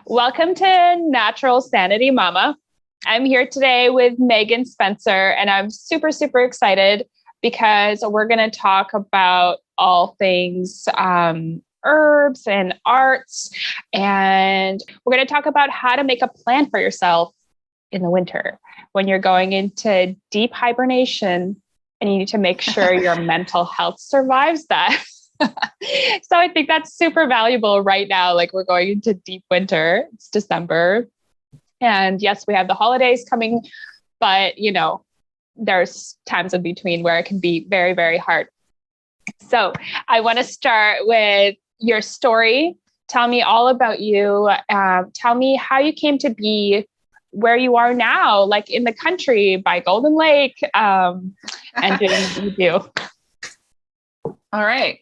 Welcome to Natural Sanity Mama. I'm here today with Megan Spencer, and I'm super, super excited because we're going to talk about all things herbs and arts. And we're going to talk about how to make a plan for yourself in the winter when you're going into deep hibernation and you need to make sure your mental health survives that. So I think that's super valuable right now. Like we're going into deep winter. It's December. And yes, we have the holidays coming, but there's times in between where it can be very, very hard. So I want to start with your story. Tell me all about you. Tell me how you came to be where you are now, like in the country by Golden Lake, and doing what you do. All right.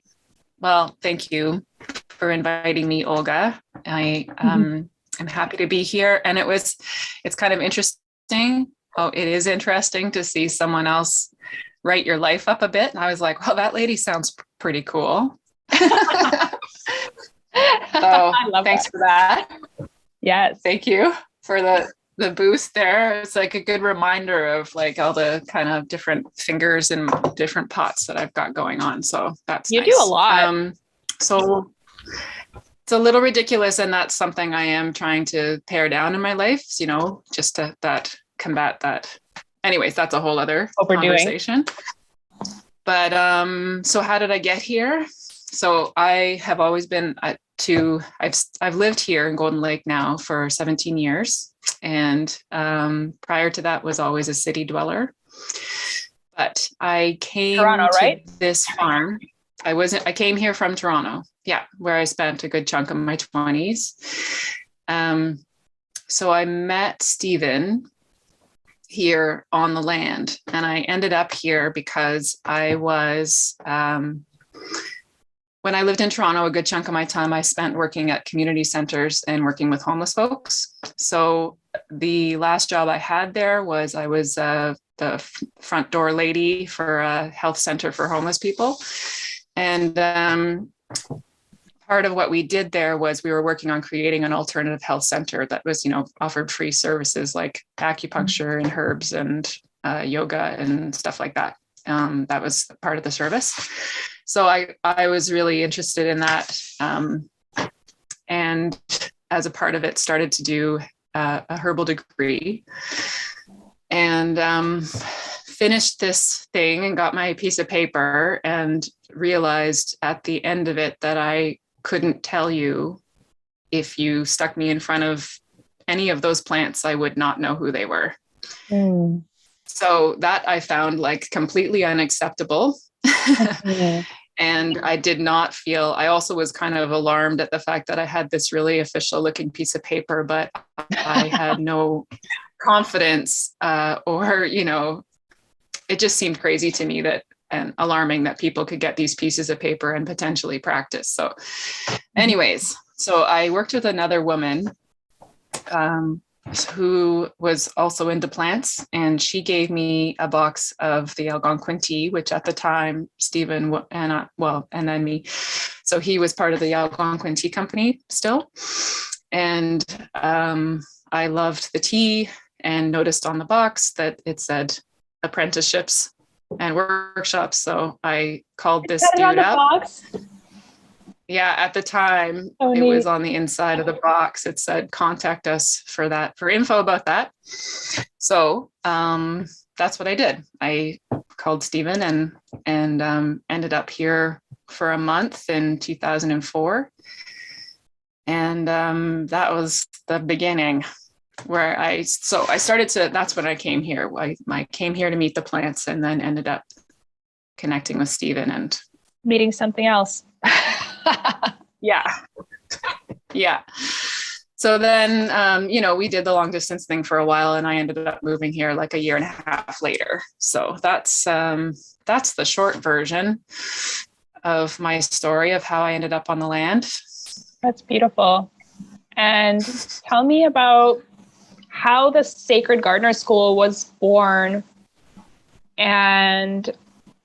Well, thank you for inviting me, Olga. I'm happy to be here. And it's kind of interesting. Oh, it is interesting to see someone else write your life up a bit. And I was like, well, that lady sounds pretty cool. So thanks for that. Yes. Thank you for the boost there. It's like a good reminder of like all the kind of different fingers and different pots that I've got going on. So that's you nice. do a lot. So it's a little ridiculous, and that's something I am trying to pare down in my life, just to combat that. Anyways, that's a whole other conversation. But so how did I get here? So I have always been I've lived here in Golden Lake now for 17 years. And prior to that was always a city dweller. But I came to this farm. I came here from Toronto. Yeah, where I spent a good chunk of my 20s. So I met Stephen here on the land, and I ended up here because I was when I lived in Toronto, a good chunk of my time I spent working at community centers and working with homeless folks. So the last job I had there was I was the front door lady for a health center for homeless people. And part of what we did there was we were working on creating an alternative health center that was, offered free services like acupuncture and herbs and yoga and stuff like that. That was part of the service. So I was really interested in that. And as a part of it, started to do a herbal degree and finished this thing and got my piece of paper and realized at the end of it that I couldn't tell you if you stuck me in front of any of those plants, I would not know who they were. Mm. So that I found like completely unacceptable. And I did not feel, I also was kind of alarmed at the fact that I had this really official looking piece of paper, but I had no confidence or, it just seemed crazy to me and alarming that people could get these pieces of paper and potentially practice. So anyways, so I worked with another woman who was also into plants, and she gave me a box of the Algonquin tea, which at the time Stephen and then me, so he was part of the Algonquin Tea Company still, and I loved the tea and noticed on the box that it said apprenticeships and workshops. So I called this dude up. Box? Yeah, at the time, it was on the inside of the box. It said, contact us for info about that. So that's what I did. I called Stephen and ended up here for a month in 2004. And that was the beginning where I started to, that's when I came here. I came here to meet the plants and then ended up connecting with Stephen and meeting something else. Yeah. So then, we did the long distance thing for a while, and I ended up moving here like a year and a half later. So that's the short version of my story of how I ended up on the land. That's beautiful. And tell me about how the Sacred Gardner School was born, and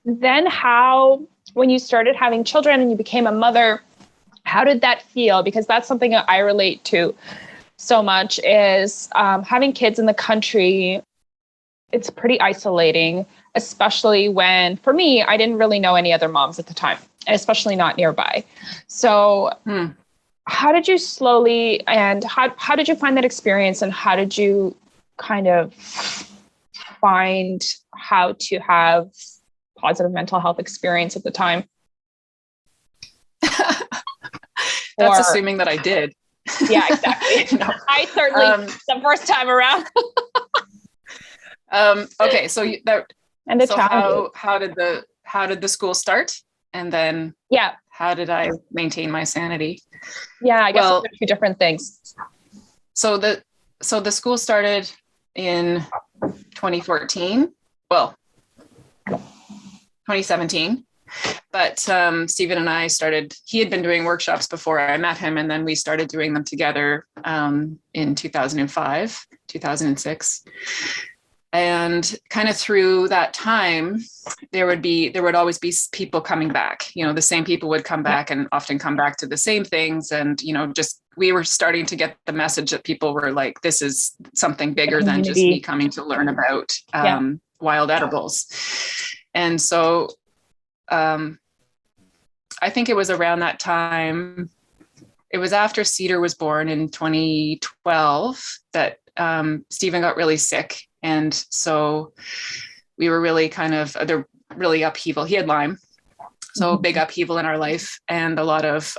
then how, when you started having children and you became a mother, how did that feel? Because that's something that I relate to. so much is having kids in the country. It's pretty isolating, especially when, for me, I didn't really know any other moms at the time, especially not nearby. So how did you slowly, and how did you find that experience, and how did you kind of find how to have positive mental health experience at the time? That's assuming that I did. Yeah, exactly. No. I certainly, the first time around. Okay. So how did the school start? And then how did I maintain my sanity? Yeah, I guess it's a few different things. So the school started in 2014. Well, 2017. But Stephen and I he had been doing workshops before I met him, and then we started doing them together in 2005, 2006. And kind of through that time, there would always be people coming back. The same people would come back and often come back to the same things. And, we were starting to get the message that people were like, this is something bigger than just me coming to learn about wild edibles. And so I think it was around that time, it was after Cedar was born in 2012 that Stephen got really sick. And so we were really really upheaval. He had Lyme, so big upheaval in our life, and a lot of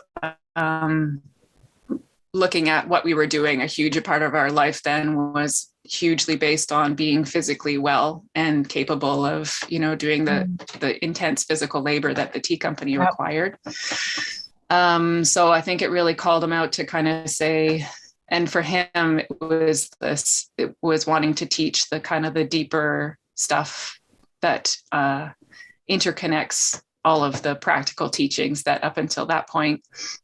looking at what we were doing. A huge part of our life then was hugely based on being physically well and capable of, doing the intense physical labor that the tea company required. So I think it really called him out to kind of say, and for him, it was wanting to teach the kind of the deeper stuff that interconnects all of the practical teachings that up until that point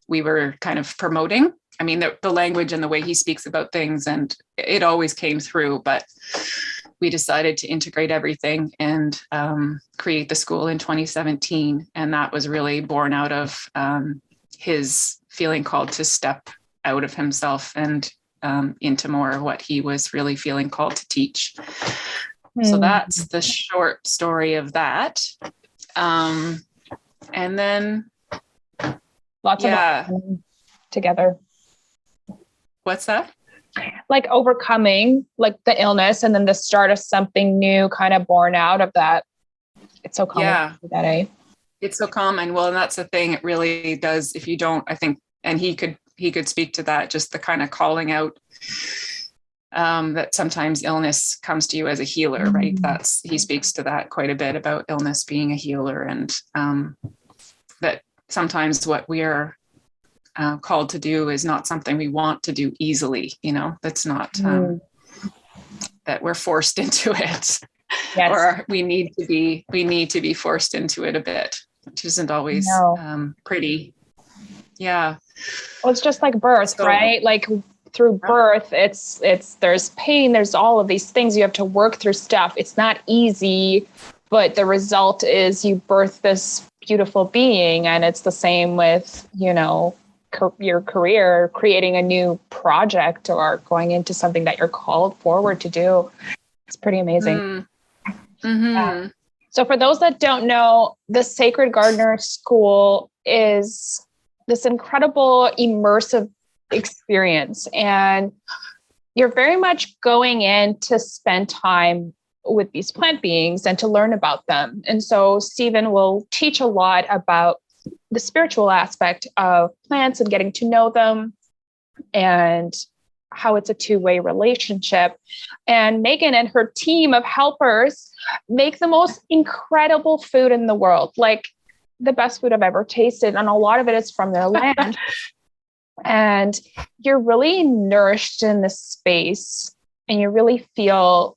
we were kind of promoting. I mean, the language and the way he speaks about things, and it always came through, but we decided to integrate everything and create the school in 2017. And that was really born out of his feeling called to step out of himself and into more of what he was really feeling called to teach. So that's the short story of that. And then lots of together. What's that? Like overcoming like the illness and then the start of something new kind of born out of that. It's so common to do that, eh? It's so common. Well, and that's the thing. It really does. If you don't, I think, and he could speak to that, just the kind of calling out that sometimes illness comes to you as a healer, right? He speaks to that quite a bit about illness being a healer, and that sometimes what we are called to do is not something we want to do easily. That's not that we're forced into it, or we need to be forced into it a bit, which isn't always pretty. Yeah. Well, it's just like birth, right? Like through birth, it's there's pain, there's all of these things you have to work through stuff. It's not easy, but the result is you birth this beautiful being. And it's the same with, your career, creating a new project or going into something that you're called forward to do. It's pretty amazing. So for those that don't know, the Sacred Gardner School is this incredible immersive experience. And you're very much going in to spend time with these plant beings and to learn about them. And so Stephen will teach a lot about the spiritual aspect of plants and getting to know them and how it's a two-way relationship. And Megan and her team of helpers make the most incredible food in the world, like the best food I've ever tasted. And a lot of it is from their land. And you're really nourished in this space and you really feel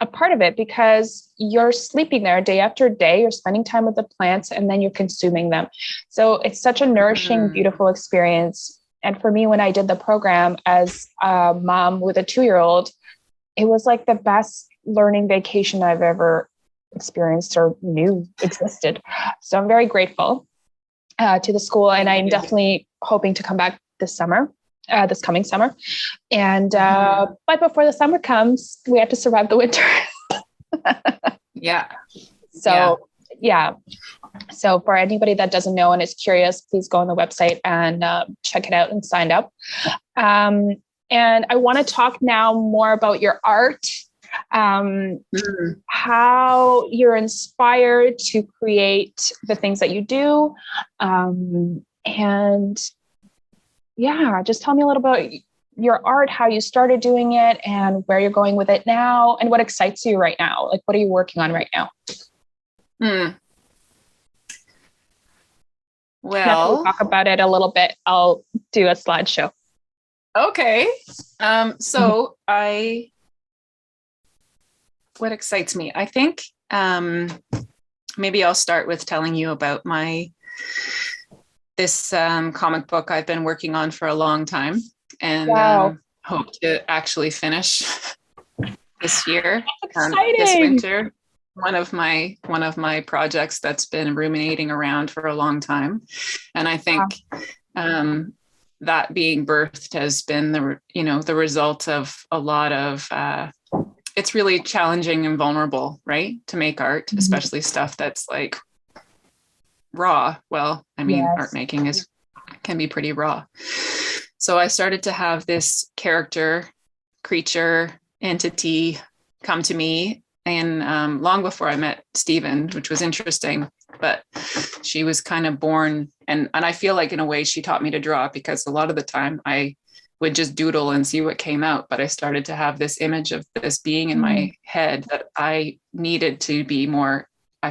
a part of it because you're sleeping there day after day, you're spending time with the plants and then you're consuming them. So it's such a nourishing, beautiful experience. And for me, when I did the program as a mom with a 2-year-old, it was like the best learning vacation I've ever experienced or knew existed. So I'm very grateful to the school, and I'm definitely hoping to come back this summer this coming summer. And but before the summer comes, we have to survive the winter. Yeah. So yeah. So for anybody that doesn't know and is curious, please go on the website and check it out and sign up. And I want to talk now more about your art, how you're inspired to create the things that you do. And yeah, just tell me a little about your art, how you started doing it and where you're going with it now and what excites you right now. Like, what are you working on right now? Well, we'll talk about it a little bit. I'll do a slideshow. Okay. So what excites me? I think maybe I'll start with telling you about this comic book I've been working on for a long time and hope to actually finish this year, this winter. One of my projects that's been ruminating around for a long time. And I think that being birthed has been the result of a lot of it's really challenging and vulnerable, right? To make art, especially stuff that's like raw. Well, I mean, art making can be pretty raw. So I started to have this creature, entity come to me, and long before I met Stephen, which was interesting, but she was kind of born, and I feel like in a way she taught me to draw, because a lot of the time I would just doodle and see what came out. But I started to have this image of this being in my head that I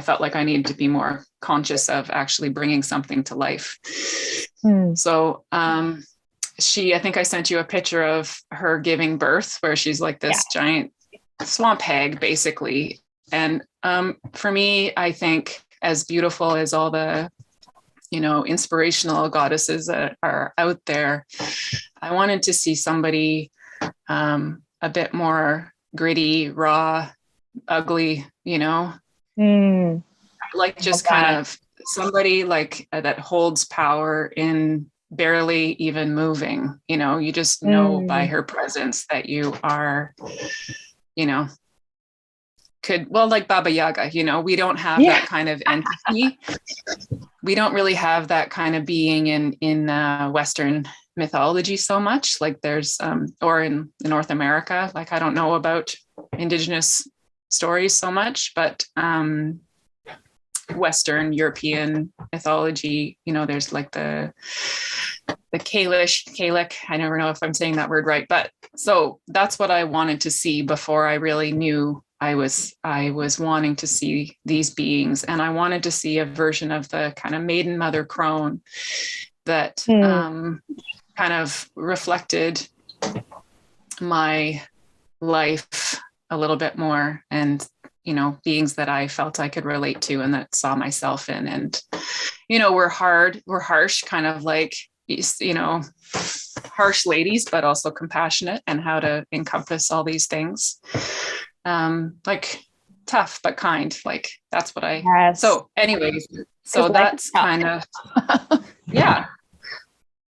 felt like I needed to be more conscious of actually bringing something to life. So I think I sent you a picture of her giving birth, where she's like this giant swamp hag, basically. And for me, I think as beautiful as all the, inspirational goddesses that are out there, I wanted to see somebody a bit more gritty, raw, ugly, like just kind of somebody like that holds power in barely even moving. You just know by her presence that you are, like Baba Yaga, we don't have that kind of entity. We don't really have that kind of being in Western mythology so much. Like there's, or in North America, like I don't know about Indigenous stories so much, but Western European mythology, there's like the Kalish, I never know if I'm saying that word right, but so that's what I wanted to see before I really knew I was wanting to see these beings. And I wanted to see a version of the kind of maiden mother crone that kind of reflected my life a little bit more, and beings that I felt I could relate to and that saw myself in. And we're harsh, kind of like harsh ladies, but also compassionate, and how to encompass all these things. Like tough but kind, like that's what so anyways, so that's kind of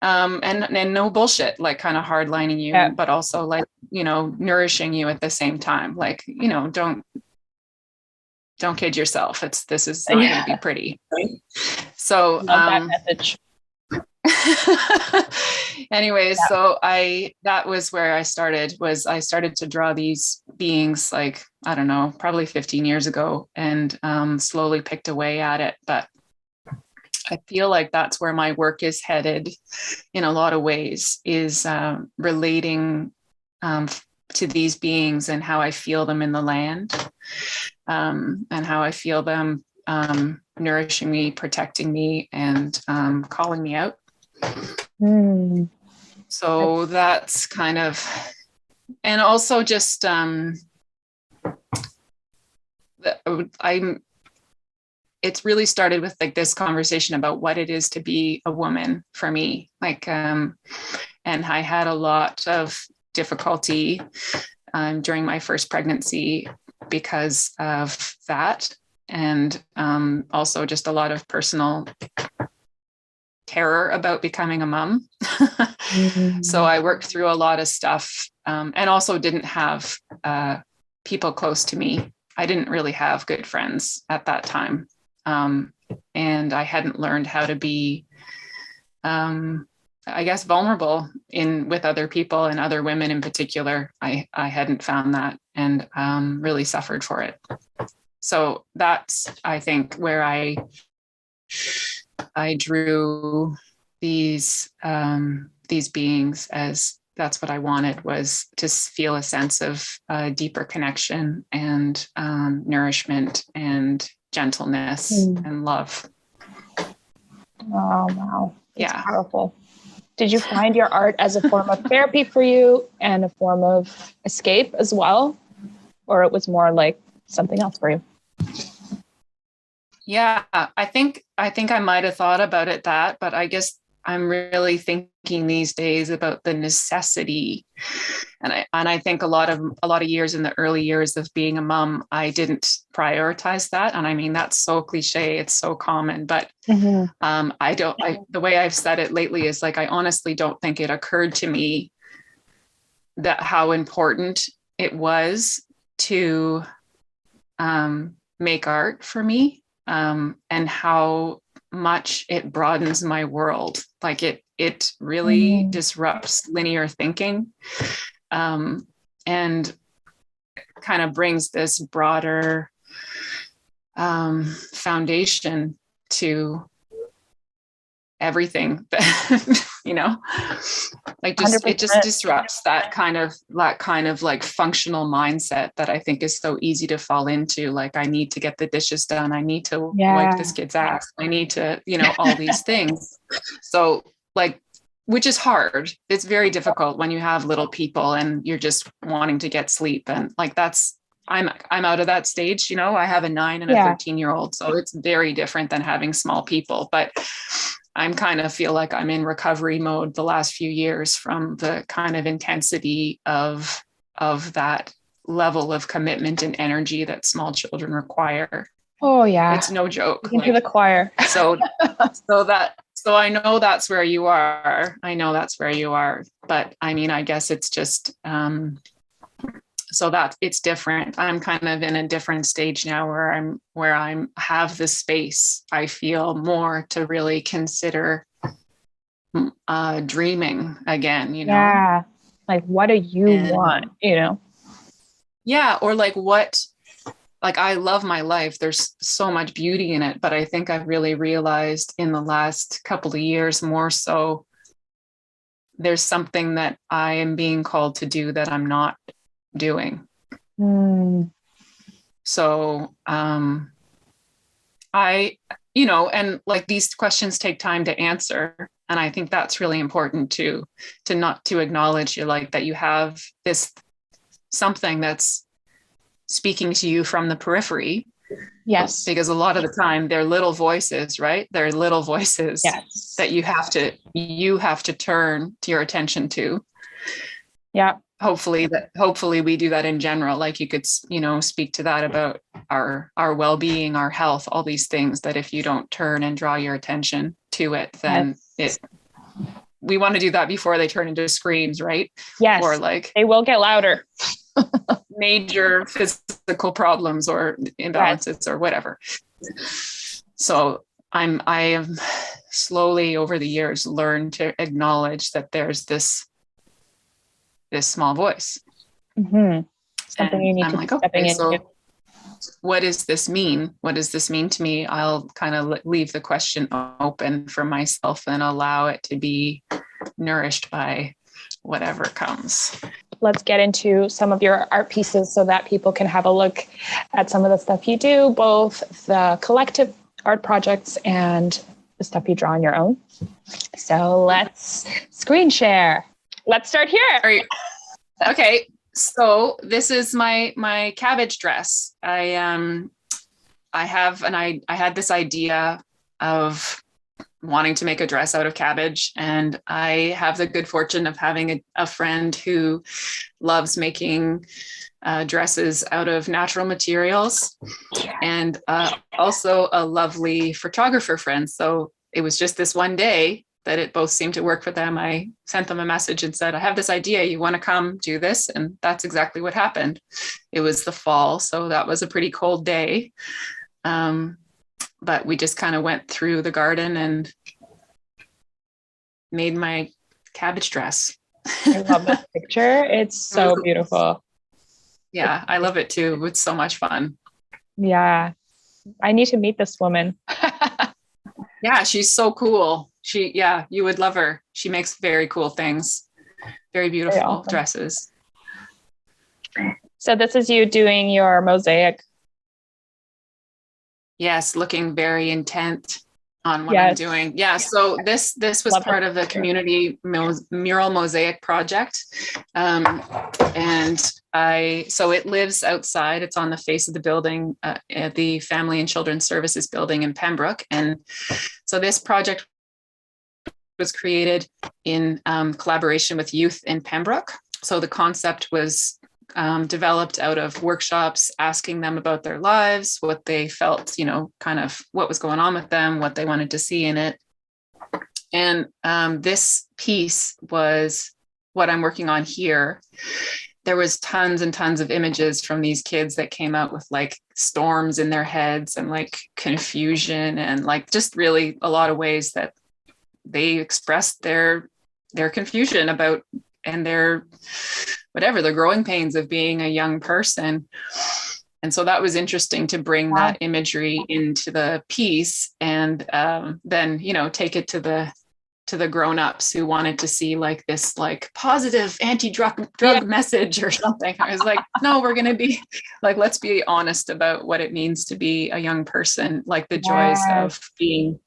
and no bullshit, like kind of hardlining you, but also like nourishing you at the same time, like don't kid yourself, this is not going to be pretty, right? So that message. Anyways, so that was where I started to draw these beings, like, I don't know, probably 15 years ago, and slowly picked away at it. But I feel like that's where my work is headed in a lot of ways, is relating to these beings and how I feel them in the land, and how I feel them nourishing me, protecting me, and calling me out. So that's kind of, and also just it's really started with like this conversation about what it is to be a woman for me, like and I had a lot of difficulty during my first pregnancy because of that, and also just a lot of personal terror about becoming a mom. So I worked through a lot of stuff, and also didn't have people close to me. I didn't really have good friends at that time. And I hadn't learned how to be, I guess, vulnerable with other people and other women in particular. I hadn't found that, and really suffered for it. So that's, I think, where I drew these beings, as that's what I wanted, was to feel a sense of deeper connection and nourishment and gentleness and love. Oh, wow. It's Yeah. powerful. Did you find your art as a form of therapy for you and a form of escape as well? Or it was more like something else for you? Yeah, I think I might have thought about it but I guess I'm really thinking these days about the necessity. And I think a lot of years in the early years of being a mom, I didn't prioritize that. And I mean, that's so cliche, it's so common, but the way I've said it lately is like, I honestly don't think it occurred to me that how important it was to make art for me, and how much it broadens my world. Like it really disrupts linear thinking, and kind of brings this broader foundation to everything that, like it just disrupts that kind of like functional mindset that I think is so easy to fall into. Like, I need to get the dishes done. I need to wipe this kid's ass. I need to, all these things. So like, which is hard. It's very difficult when you have little people and you're just wanting to get sleep. And like, I'm out of that stage. I have a 9 and a 13-year-old. So it's very different than having small people, but I'm kind of feel like I'm in recovery mode the last few years from the kind of intensity of that level of commitment and energy that small children require. Oh yeah. It's no joke. Into the choir. So I know that's where you are. But I mean, I guess it's just, so that it's different. I'm kind of in a different stage now where I'm have the space, I feel, more to really consider dreaming again, Yeah. Like, what do you want, Yeah. Or like I love my life. There's so much beauty in it, but I think I've really realized in the last couple of years more so, there's something that I am being called to do that I'm not doing. So I and like, these questions take time to answer, and I think that's really important to acknowledge that you have this something that's speaking to you from the periphery. Yes, because a lot of the time they're little voices, right? They're little voices that you have to turn your attention to. Yeah. Hopefully we do that in general. Like, you could, speak to that about our well-being, our health, all these things, that if you don't turn and draw your attention to it, then we want to do that before they turn into screams, right? Yes. Or like, they will get louder. Major physical problems or imbalances or whatever. So I have slowly over the years learned to acknowledge that there's this small voice. Something and you need I'm to like, be stepping into. So what does this mean? What does this mean to me? I'll kind of leave the question open for myself and allow it to be nourished by whatever comes. Let's get into some of your art pieces so that people can have a look at some of the stuff you do, both the collective art projects and the stuff you draw on your own. So let's screen share. Let's start here. Okay. So this is my cabbage dress. I had this idea of wanting to make a dress out of cabbage, and I have the good fortune of having a friend who loves making dresses out of natural materials, and also a lovely photographer friend. So it was just this one day that it both seemed to work for them, I sent them a message and said, I have this idea. You want to come do this? And that's exactly what happened. It was the fall, so that was a pretty cold day. But we just kind of went through the garden and made my cabbage dress. I love this picture. It's so beautiful. Yeah, I love it too. It's so much fun. Yeah. I need to meet this woman. Yeah, she's so cool. You would love her. She makes very cool things. Very beautiful Very awesome. dresses. So this is you doing your mosaic. Yes, looking very intent on what I'm doing. Yeah, so this was part of the community mural mosaic project. So it lives outside. It's on the face of the building at the Family and Children's Services building in Pembroke. And so this project was created in collaboration with youth in Pembroke. So the concept was developed out of workshops, asking them about their lives, what they felt, kind of what was going on with them, what they wanted to see in it. And this piece was what I'm working on here. There was tons and tons of images from these kids that came out with like storms in their heads and like confusion and like just really a lot of ways that they expressed their confusion about and their the growing pains of being a young person. And so that was interesting to bring that imagery into the piece and then, take it to the grown-ups who wanted to see like this like positive anti-drug message or something. I was like, no, we're going to be like, let's be honest about what it means to be a young person, like the joys of being.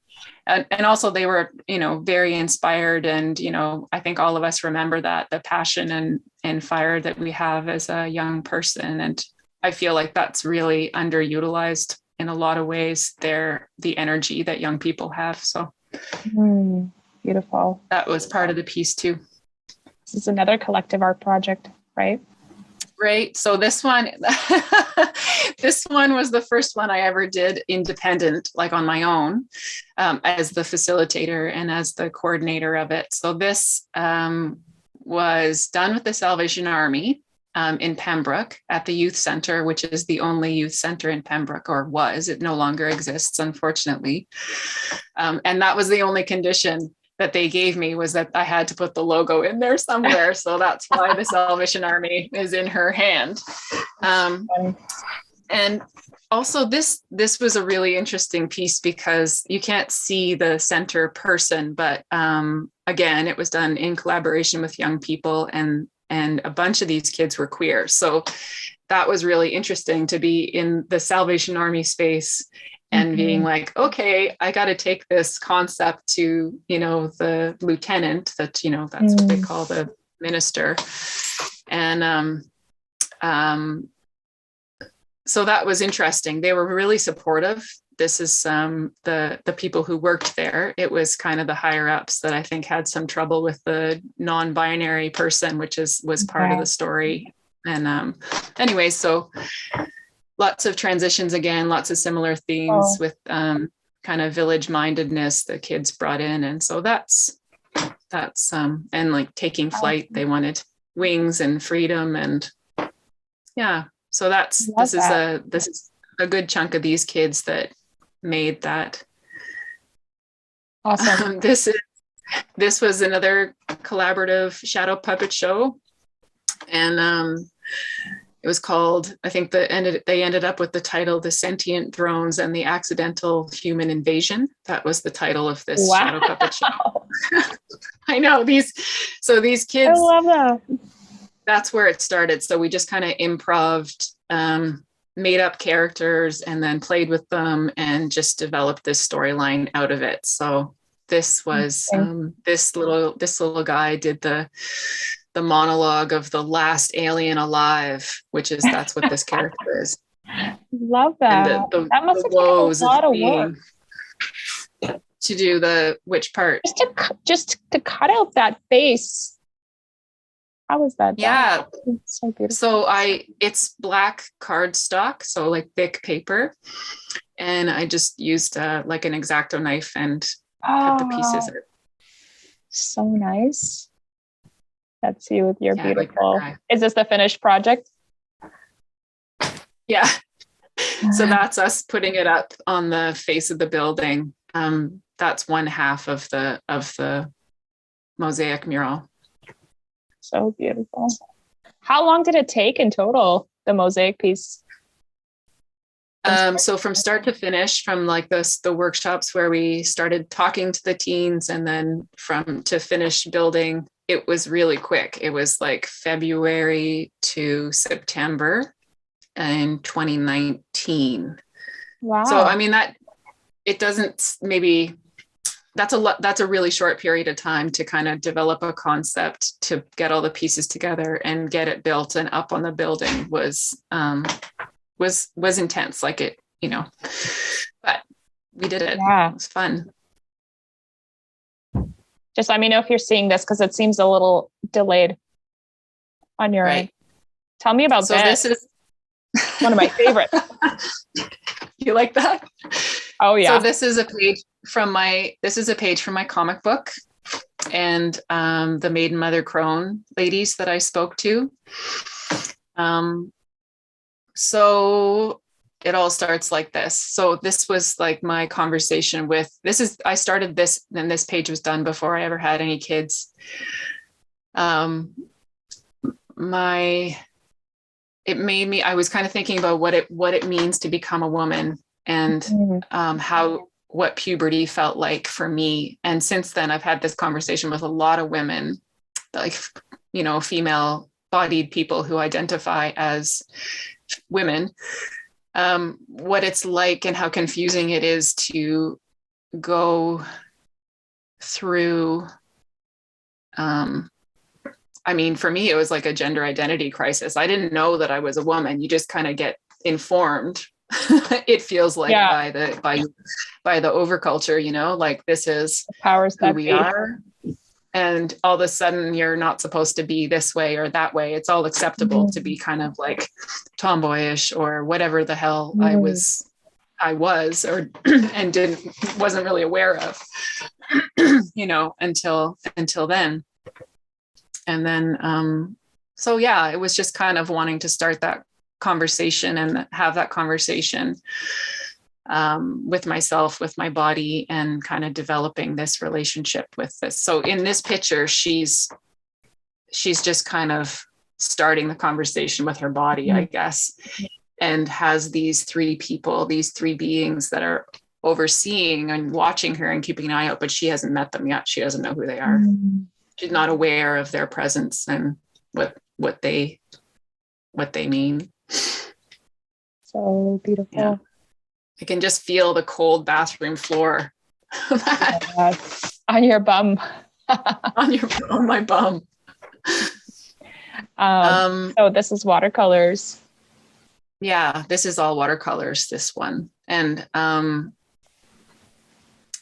And also they were, very inspired. And, I think all of us remember that the passion and fire that we have as a young person. And I feel like that's really underutilized in a lot of ways. The energy that young people have. So beautiful. That was part of the piece too. This is another collective art project, right? Right. So this one was the first one I ever did independent, like on my own, as the facilitator and as the coordinator of it. So this was done with the Salvation Army in Pembroke at the youth center, which is the only youth center in Pembroke, or was. It no longer exists, unfortunately. And that was the only condition that they gave me, was that I had to put the logo in there somewhere. So that's why the Salvation Army is in her hand. And also this was a really interesting piece because you can't see the center person, but again, it was done in collaboration with young people, and a bunch of these kids were queer. So that was really interesting to be in the Salvation Army space and being like, okay, I got to take this concept to, the lieutenant that's what they call the minister. And so that was interesting. They were really supportive. This is the people who worked there. It was kind of the higher ups that I think had some trouble with the non-binary person, which was part of the story. And anyway, so lots of transitions again, lots of similar themes with kind of village mindedness the kids brought in. And so that's and like taking flight, they wanted wings and freedom. And so this is a good chunk of these kids that made that. Awesome. This was another collaborative shadow puppet show. And it was called, I think they ended up with the title, The Sentient Drones and the Accidental Human Invasion. That was the title of this shadow puppet show. I know these kids. I love that. That's where it started. So we just kind of improv'd, made up characters and then played with them and just developed this storyline out of it. So this was, this little guy did the monologue of the last alien alive, that's what this character is. Love that. And that must have taken a lot of work to do which part? Just to cut out that face. How was that done? Yeah. It's so beautiful. So it's black cardstock, so like thick paper. And I just used like an X-Acto knife and cut the pieces out. So nice. That's you with your beautiful. Like is this the finished project? Yeah. So that's us putting it up on the face of the building. That's one half of the mosaic mural. So beautiful. How long did it take in total, the mosaic piece? So from start to finish, from like the workshops where we started talking to the teens and then from to finish building, it was really quick. It was like February to September in 2019. Wow. So, I mean, that it doesn't maybe that's a really short period of time to kind of develop a concept, to get all the pieces together and get it built and up on the building was intense, like it, but we did it. Yeah. It was fun. Just let me know if you're seeing this, because it seems a little delayed on your end. Tell me about this. This is one of my favorites. You like that? Oh yeah. So this is a page from my comic book, and the maiden, mother, crone ladies that I spoke to. So it all starts like this. So this was like my conversation with, I started this, and this page was done before I ever had any kids. I was kind of thinking about what it means to become a woman, and what puberty felt like for me. And since then I've had this conversation with a lot of women, like, female bodied people who identify as women, what it's like and how confusing it is to go through. For me, it was like a gender identity crisis. I didn't know that I was a woman. You just kind of get informed. It feels like by the overculture, like this is powers who we are. And all of a sudden you're not supposed to be this way or that way. It's all acceptable to be kind of like tomboyish or whatever the hell I was or and wasn't really aware of, until then. And then, it was just kind of wanting to start that conversation and have that conversation with myself, with my body, and kind of developing this relationship with this. So in this picture, she's just kind of starting the conversation with her body, I guess, and has these three beings that are overseeing and watching her and keeping an eye out, but she hasn't met them yet. She doesn't know who they are. She's not aware of their presence and what they mean. So beautiful. Yeah. I can just feel the cold bathroom floor on your bum. on my bum. So this is watercolors. Yeah, this is all watercolors, this one. And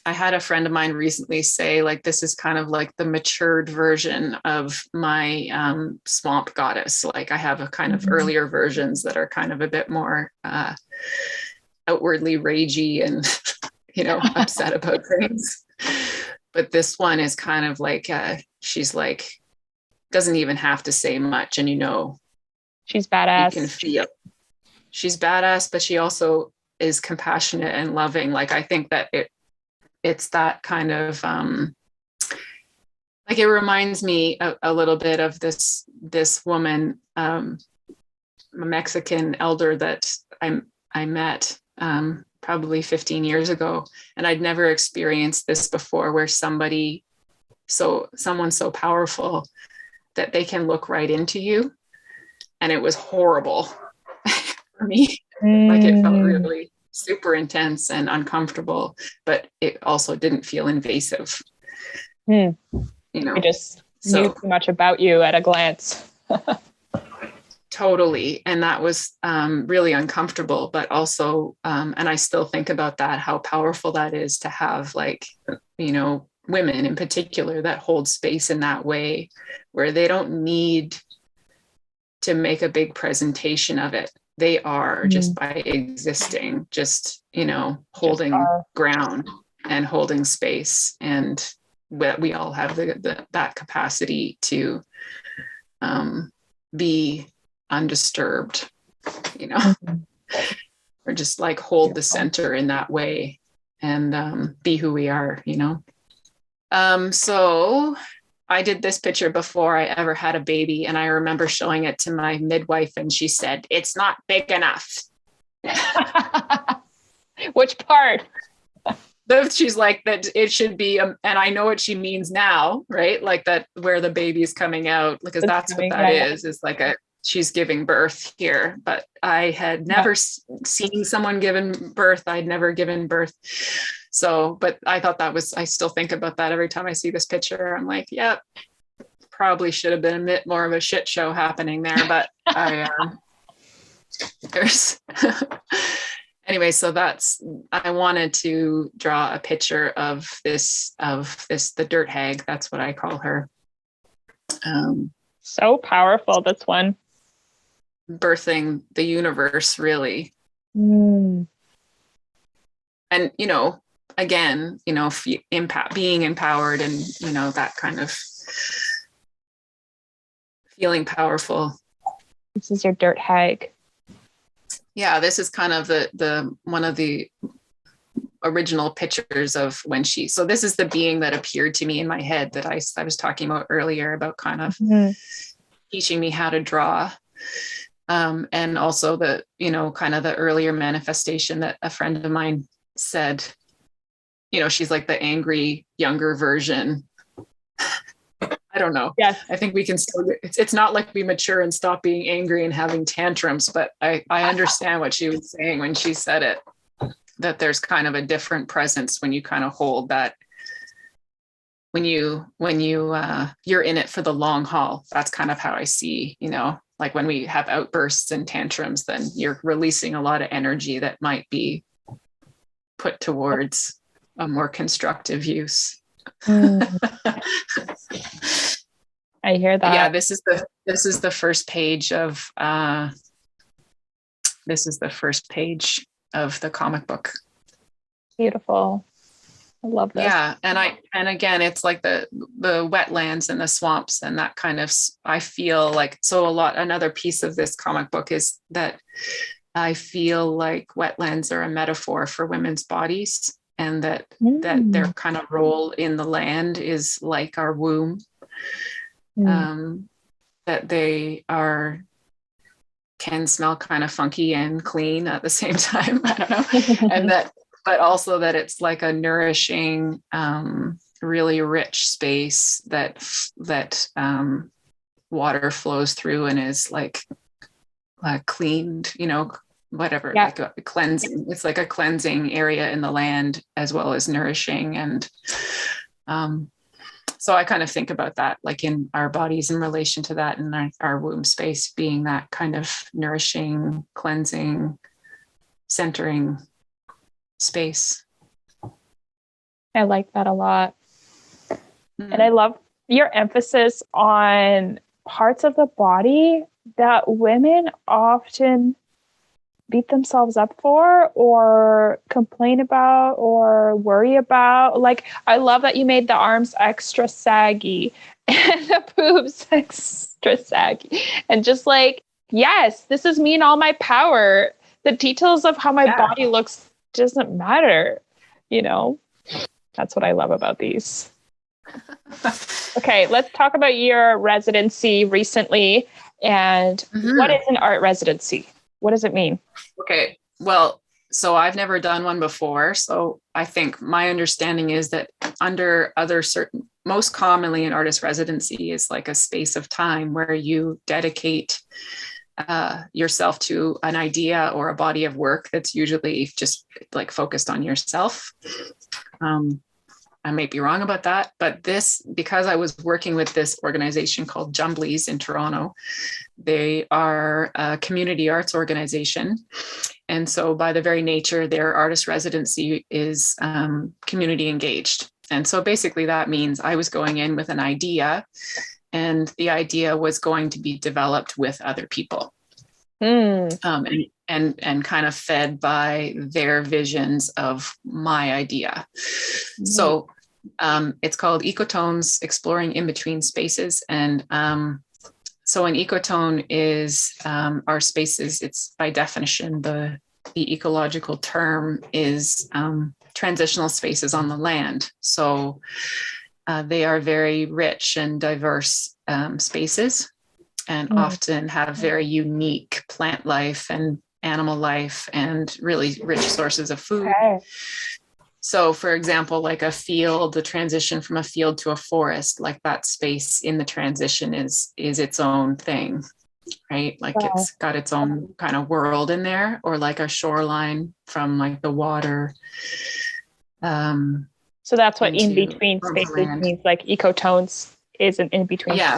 I had a friend of mine recently say, like, this is kind of like the matured version of my swamp goddess. Like, I have a kind of earlier versions that are kind of a bit more outwardly ragey and, upset about things. But this one is kind of like, she's like, doesn't even have to say much. And, she's badass. You can feel she's badass, but she also is compassionate and loving. Like, I think that it's that kind of, like, it reminds me a little bit of this woman, a Mexican elder that I met probably 15 years ago. And I'd never experienced this before, where someone so powerful that they can look right into you. And it was horrible for me. Like, it felt really super intense and uncomfortable, but it also didn't feel invasive. You just knew too much about you at a glance. Totally. And that was really uncomfortable, but also, and I still think about that, how powerful that is to have, like, women in particular that hold space in that way, where they don't need to make a big presentation of it. They are just by existing, just, holding ground and holding space. And we all have that capacity to be undisturbed, or just like hold the center in that way and be who we are, So I did this picture before I ever had a baby, and I remember showing it to my midwife, and she said, "It's not big enough." Which part? She's like, that it should be, and I know what she means now, right? Like that, where the baby's coming out, because that's what that is like she's giving birth here. But I had never seen someone given birth. I'd never given birth. So, but I thought I still think about that every time I see this picture. I'm like, yep, probably should have been a bit more of a shit show happening there, but there's anyway, so I wanted to draw a picture of the dirt hag. That's what I call her. So powerful, this one. Birthing the universe, really. Mm. And, again, being empowered and, that kind of feeling powerful. This is your dirt hag. Yeah, this is kind of the one of the original pictures of when so this is the being that appeared to me in my head that I was talking about earlier, about kind of teaching me how to draw. And also the, kind of the earlier manifestation that a friend of mine said, she's like the angry younger version. I don't know. Yes. I think we can still, it's not like we mature and stop being angry and having tantrums, but I understand what she was saying when she said it, that there's kind of a different presence when you kind of hold that, when you're in it for the long haul. That's kind of how I see, like when we have outbursts and tantrums, then you're releasing a lot of energy that might be put towards a more constructive use. I hear that. Yeah, this is the first page of the comic book. Beautiful. I love this. Yeah, and again, it's like the wetlands and the swamps and that kind of, I feel like, another piece of this comic book is that I feel like wetlands are a metaphor for women's bodies, and that their kind of role in the land is like our womb. That they can smell kind of funky and clean at the same time. I don't know. And but also that it's like a nourishing, really rich space that water flows through and is like cleaned, whatever, like a cleansing. It's like a cleansing area in the land as well as nourishing. And so I kind of think about that, like in our bodies in relation to that, and our womb space being that kind of nourishing, cleansing, centering space. I like that a lot. And I love your emphasis on parts of the body that women often beat themselves up for or complain about or worry about. Like, I love that you made the arms extra saggy and the boobs extra saggy. And just like, yes, this is me in all my power. The details of how my body looks doesn't matter. That's what I love about these. Okay, let's talk about your residency recently. And what is an art residency? What does it mean? Okay, well, so I've never done one before. So I think my understanding is that under most commonly an artist residency is like a space of time where you dedicate yourself to an idea or a body of work that's usually just like focused on yourself. I might be wrong about that, but because I was working with this organization called Jumblies in Toronto, they are a community arts organization. And so by the very nature, their artist residency is community engaged. And so basically that means I was going in with an idea, and the idea was going to be developed with other people. And kind of fed by their visions of my idea. So It's called Ecotones, Exploring In-Between Spaces. And so an ecotone is our spaces. It's by definition, the ecological term is transitional spaces on the land. So they are very rich and diverse spaces, and often have very unique plant life and animal life and really rich sources of food. Okay. So for example, like a field, the transition from a field to a forest, like that space in the transition is its own thing, right? Like it's got its own kind of world in there, or like a shoreline from like the water. So that's what in between spaces means, like ecotones is an in between. Yeah.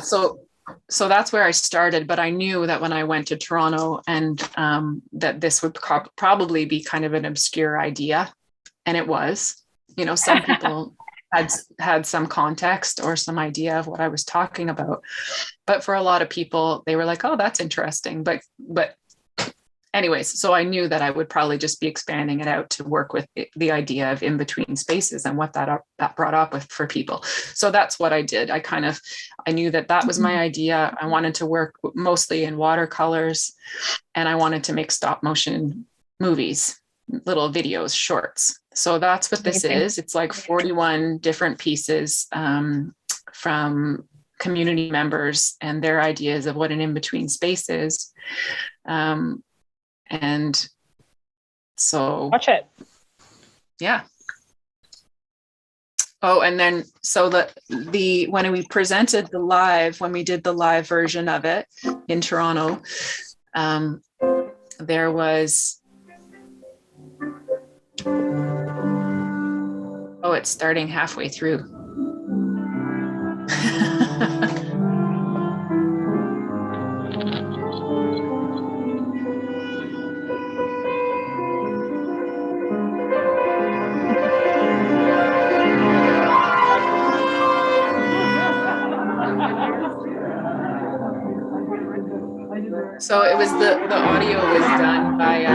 So that's where I started, but I knew that when I went to Toronto and that this would probably be kind of an obscure idea. And it was, some people had some context or some idea of what I was talking about. But for a lot of people, they were like, oh, that's interesting. But anyways, so I knew that I would probably just be expanding it out to work with the idea of in-between spaces and what that brought up for people. So that's what I did. I knew that was my idea. I wanted to work mostly in watercolors, and I wanted to make stop motion movies, little videos, shorts. So that's what this is. It's like 41 different pieces from community members and their ideas of what an in-between space is. And so watch it. Yeah. Oh, and then so when we presented when we did the live version of it in Toronto, there was, it's starting halfway through. So it was the audio was done by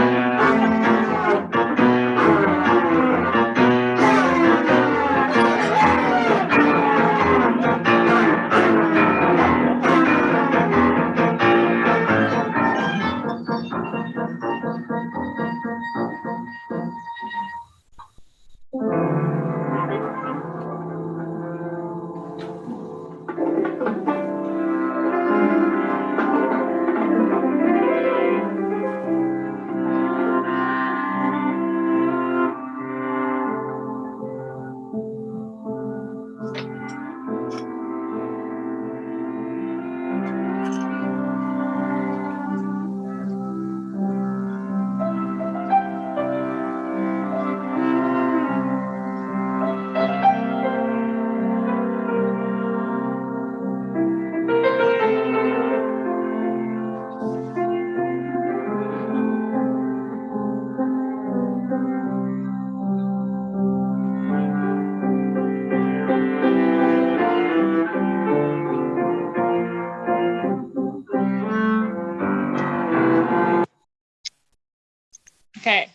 Okay.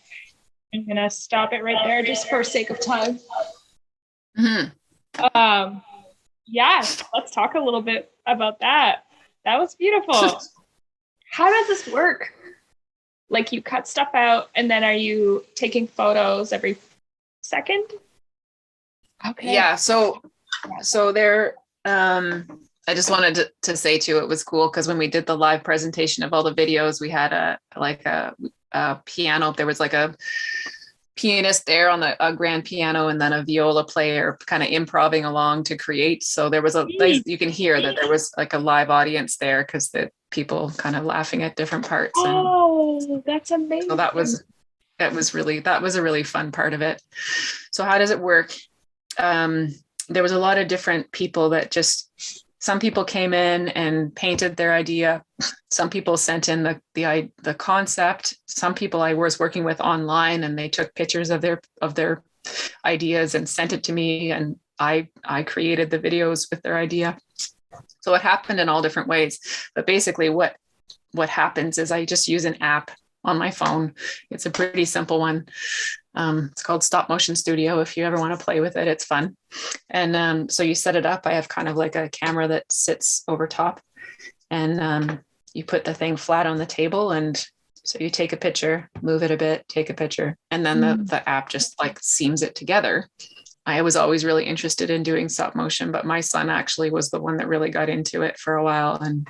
I'm going to stop it right there just for sake of time. Mm-hmm. Yeah, let's talk a little bit about that. That was beautiful. How does this work? Like you cut stuff out and then are you taking photos every second? Okay. Yeah. So there, I just wanted to say too, it was cool because when we did the live presentation of all the videos, we had a piano. There was like a pianist there on a grand piano and then a viola player kind of improvising along to create. So there was you can hear that there was like a live audience there because the people kind of laughing at different parts. Oh, that's amazing. So that was a really fun part of it. So how does it work? There was a lot of different people that some people came in and painted their idea. Some people sent in the concept. Some people I was working with online and they took pictures of their ideas and sent it to me. And I created the videos with their idea. So it happened in all different ways. But basically what happens is I just use an app on my phone. It's a pretty simple one. It's called Stop Motion Studio. If you ever want to play with it, it's fun. And so you set it up. I have kind of like a camera that sits over top, and you put the thing flat on the table, and so you take a picture, move it a bit, take a picture, and then the app just like seams it together. I was always really interested in doing stop motion, but my son actually was the one that really got into it for a while and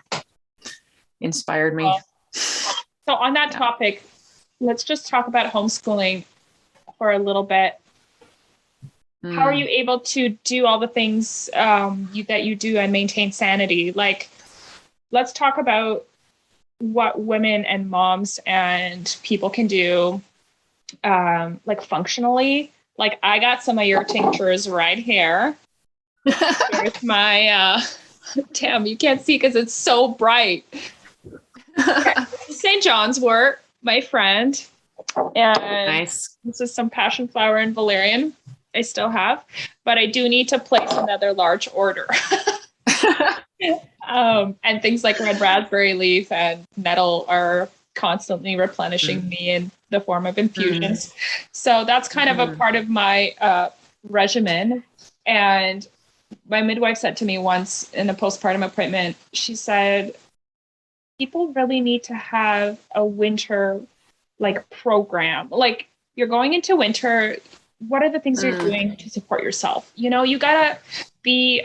inspired me. So on that topic, let's just talk about homeschooling for a little bit. How are you able to do all the things that you do and maintain sanity? Like, let's talk about what women and moms and people can do, like functionally. Like, I got some of your tinctures right here. Here's my, damn, you can't see because it's so bright. St. John's wort, my friend. And nice. This is some passion flower and valerian I still have, but I do need to place another large order. And things like red raspberry leaf and nettle are constantly replenishing me in the form of infusions. So that's kind of a part of my regimen. And my midwife said to me once in a postpartum appointment, she said, people really need to have a winter like program. Like, you're going into winter, what are the things you're doing to support yourself? You know, you gotta be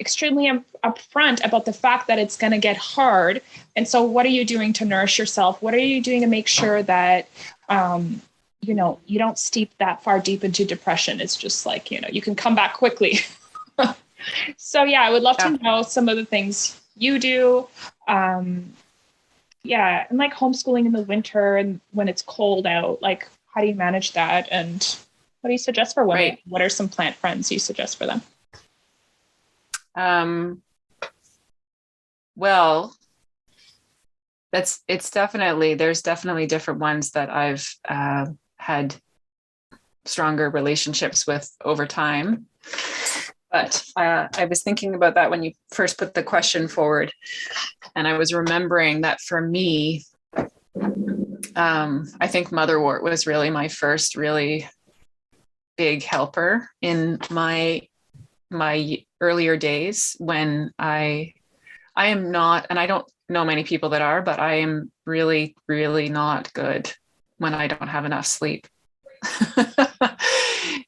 extremely upfront about the fact that it's going to get hard. And so what are you doing to nourish yourself? What are you doing to make sure that, you know, you don't steep that far deep into depression? It's just like, you know, you can come back quickly. So yeah, I would love to know some of the things you do. Yeah. And like homeschooling in the winter and when it's cold out, like, how do you manage that? And what do you suggest for women? Right. What are some plant friends you suggest for them? Well, there's definitely different ones that I've had stronger relationships with over time. But I was thinking about that when you first put the question forward, and I was remembering that for me, I think motherwort was really my first really big helper in my earlier days when I am not, and I don't know many people that are, but I am really, really not good when I don't have enough sleep.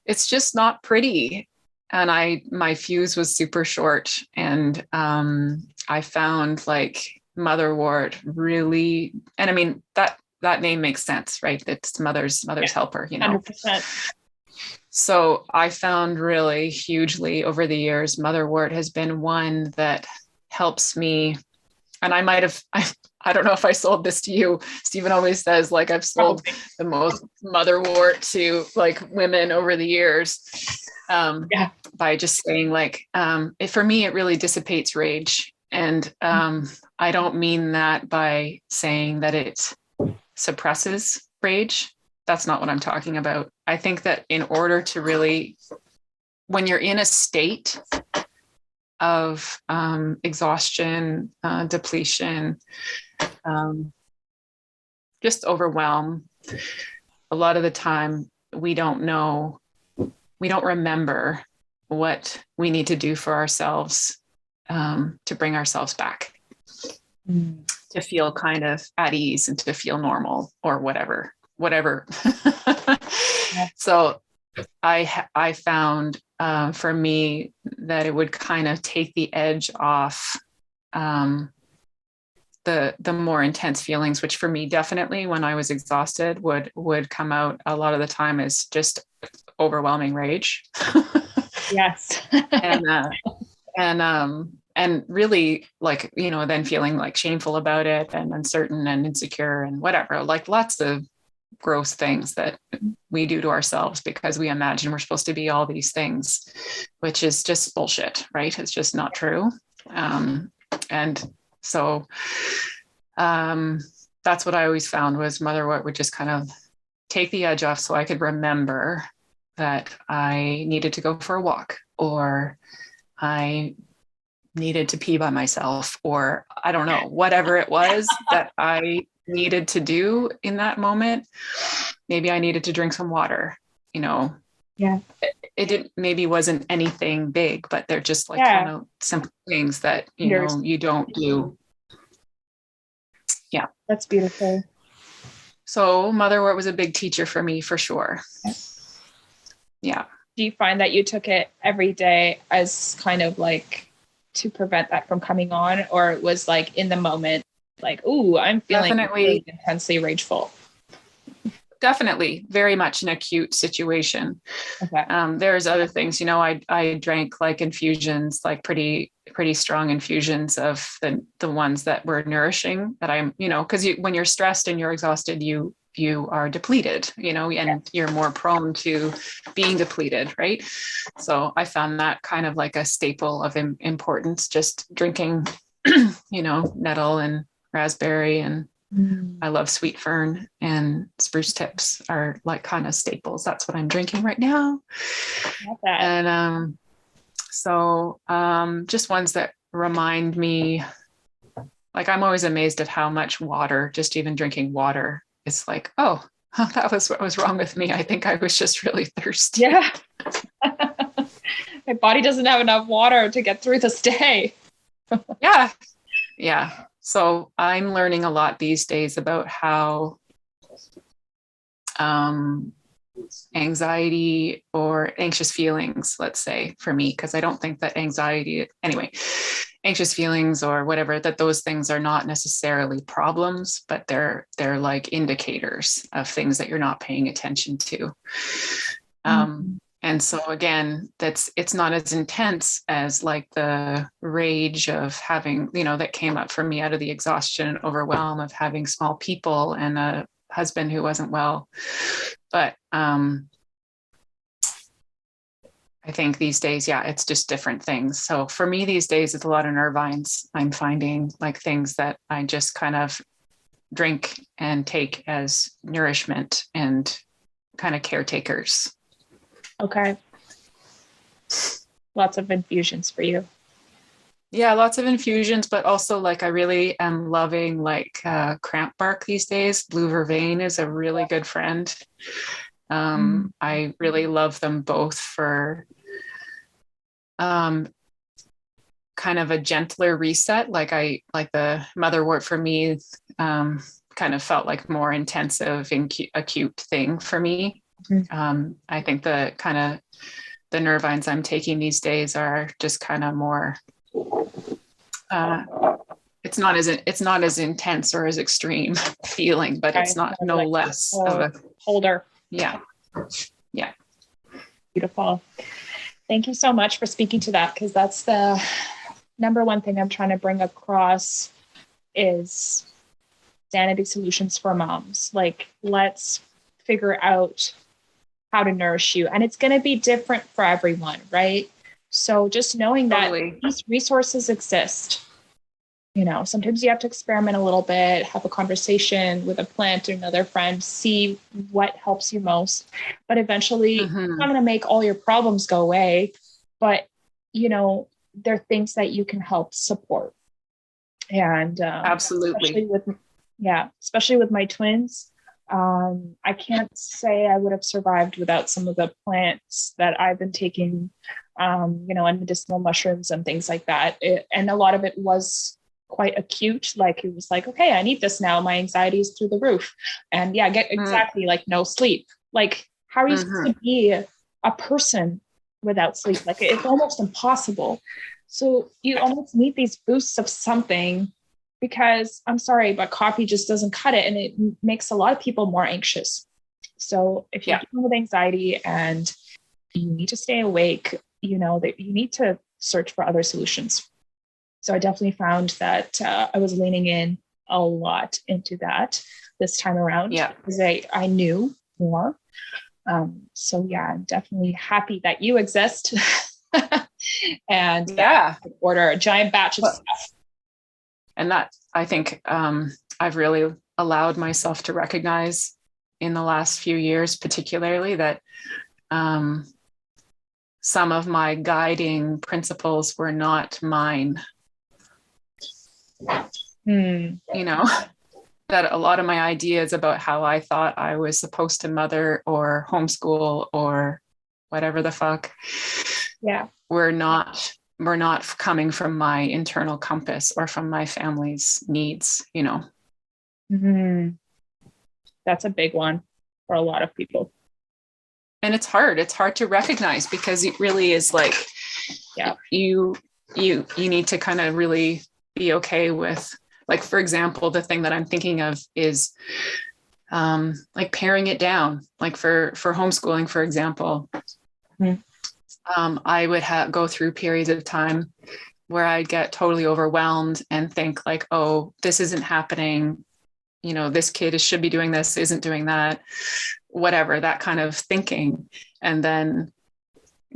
It's just not pretty. And my fuse was super short. And I found like motherwort really, and I mean, that name makes sense, right? It's mother's helper, you know. 100%. So I found really hugely over the years, motherwort has been one that helps me. And I don't know if I sold this to you. Stephen always says like I've sold the most motherwort to like women over the years. By just saying like, for me, it really dissipates rage. And I don't mean that by saying that it suppresses rage. That's not what I'm talking about. I think that in order to really, when you're in a state of exhaustion, depletion, just overwhelm, a lot of the time we don't remember what we need to do for ourselves to bring ourselves back, to feel kind of at ease and to feel normal or whatever. So I found for me that it would kind of take the edge off the more intense feelings, which for me definitely when I was exhausted would come out a lot of the time as just overwhelming rage. Yes. and really like, you know, then feeling like shameful about it and uncertain and insecure and whatever, like lots of gross things that we do to ourselves because we imagine we're supposed to be all these things, which is just bullshit, right? It's just not true. And so that's what I always found was motherwort would just kind of take the edge off so I could remember that I needed to go for a walk, or I needed to pee by myself, or I don't know, whatever it was that I needed to do in that moment. Maybe I needed to drink some water, you know. Yeah. It didn't, maybe wasn't anything big, but they're just like kind of simple things that, you know, you don't do. Yeah. That's beautiful. So motherwort was a big teacher for me, for sure. Yeah. Do you find that you took it every day as kind of like to prevent that from coming on, or it was like in the moment, like, ooh, I'm feeling really intensely rageful? Definitely very much an acute situation. Okay. There's other things, you know, I drank like infusions, like pretty strong infusions of the ones that were nourishing, that I'm, you know, because when you're stressed and you're exhausted, you are depleted, you know, and you're more prone to being depleted, right? So I found that kind of like a staple of importance, just drinking, you know, nettle and raspberry, and I love sweetfern and spruce tips are like kind of staples. That's what I'm drinking right now. And so just ones that remind me, like I'm always amazed at how much water, just even drinking water, it's like, oh, that was what was wrong with me. I think I was just really thirsty. Yeah. My body doesn't have enough water to get through this day. Yeah. Yeah. So I'm learning a lot these days about how anxiety or anxious feelings, let's say for me, because I don't think that anxious feelings or whatever, that those things are not necessarily problems, but they're like indicators of things that you're not paying attention to. And so again, it's not as intense as like the rage of having, you know, that came up for me out of the exhaustion and overwhelm of having small people and a husband who wasn't well. But I think these days, yeah, it's just different things. So for me these days, it's a lot of Nervines. I'm finding like things that I just kind of drink and take as nourishment and kind of caretakers. Okay. Lots of infusions for you. Yeah, lots of infusions, but also like I really am loving like cramp bark these days. Blue Vervain is a really good friend. I really love them both for kind of a gentler reset. Like the motherwort for me kind of felt like more intensive and acute thing for me. I think the Nervines I'm taking these days are just kind of more, it's not as intense or as extreme feeling, but it's not no like less of a holder. Yeah. Yeah. Beautiful. Thank you so much for speaking to that, because that's the number one thing I'm trying to bring across is sanity solutions for moms. Like, let's figure out how to nourish you. And it's going to be different for everyone, right? So just knowing that these resources exist, you know, sometimes you have to experiment a little bit, have a conversation with a plant or another friend, see what helps you most. But eventually, it's not going to make all your problems go away. But, you know, there are things that you can help support. And absolutely. Especially with my twins. I can't say I would have survived without some of the plants that I've been taking, you know, and medicinal mushrooms and things like that. And a lot of it was quite acute. Like it was like, okay, I need this now. My anxiety is through the roof. And yeah, exactly like no sleep. Like, how are you supposed to be a person without sleep? Like it's almost impossible. So you almost need these boosts of something, because I'm sorry, but coffee just doesn't cut it. And it makes a lot of people more anxious. So if you're dealing with anxiety and you need to stay awake, you know, that you need to search for other solutions. So I definitely found that I was leaning in a lot into that this time around, because I knew more. So yeah, I'm definitely happy that you exist. And order a giant batch of stuff. And that, I think, I've really allowed myself to recognize in the last few years, particularly, that some of my guiding principles were not mine. You know, that a lot of my ideas about how I thought I was supposed to mother or homeschool or whatever the fuck, were not coming from my internal compass or from my family's needs, you know. That's a big one for a lot of people. And it's hard to recognize, because it really is like, you need to kind of really be okay with, like, for example, the thing that I'm thinking of is like paring it down, like for homeschooling, for example. I would go through periods of time where I'd get totally overwhelmed and think like, oh, this isn't happening. You know, this kid should be doing this, isn't doing that, whatever, that kind of thinking. And then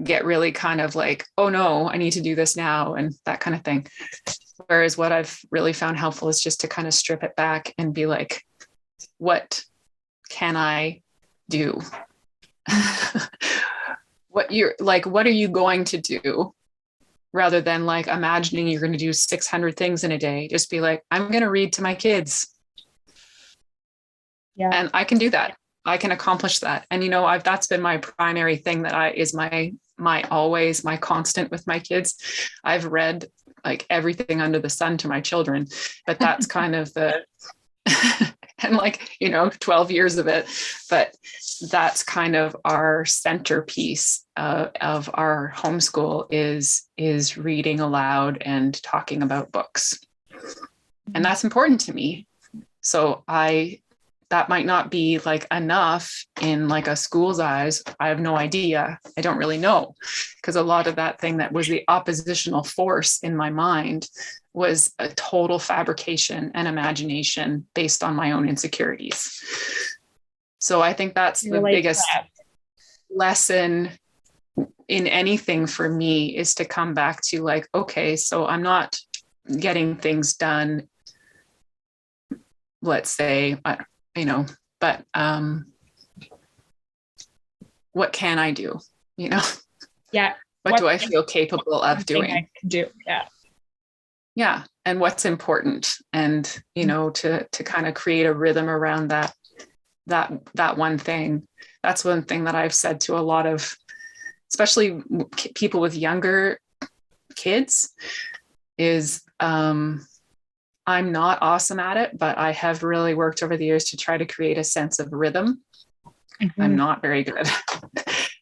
get really kind of like, oh no, I need to do this now, and that kind of thing. Whereas what I've really found helpful is just to kind of strip it back and be like, what can I do? What are you going to do? Rather than like imagining you're going to do 600 things in a day, just be like, I'm going to read to my kids. Yeah. And I can do that. I can accomplish that. And, you know, that's been my primary thing that is my always my constant with my kids. I've read like everything under the sun to my children, but that's kind of the, and like, you know, 12 years of it, but that's kind of our centerpiece of our homeschool is reading aloud and talking about books. And that's important to me. So that might not be like enough in like a school's eyes. I have no idea. I don't really know, because a lot of that thing that was the oppositional force in my mind was a total fabrication and imagination based on my own insecurities. So I think that's the biggest lesson in anything for me, is to come back to like, okay, so I'm not getting things done, let's say, you know, but what can I do? You know? Yeah. What do I feel capable of doing? I can do. Yeah. Yeah. And what's important, and, you know, to kind of create a rhythm around that one thing. That's one thing that I've said to a lot of, especially people with younger kids, is, I'm not awesome at it, but I have really worked over the years to try to create a sense of rhythm. I'm not very good.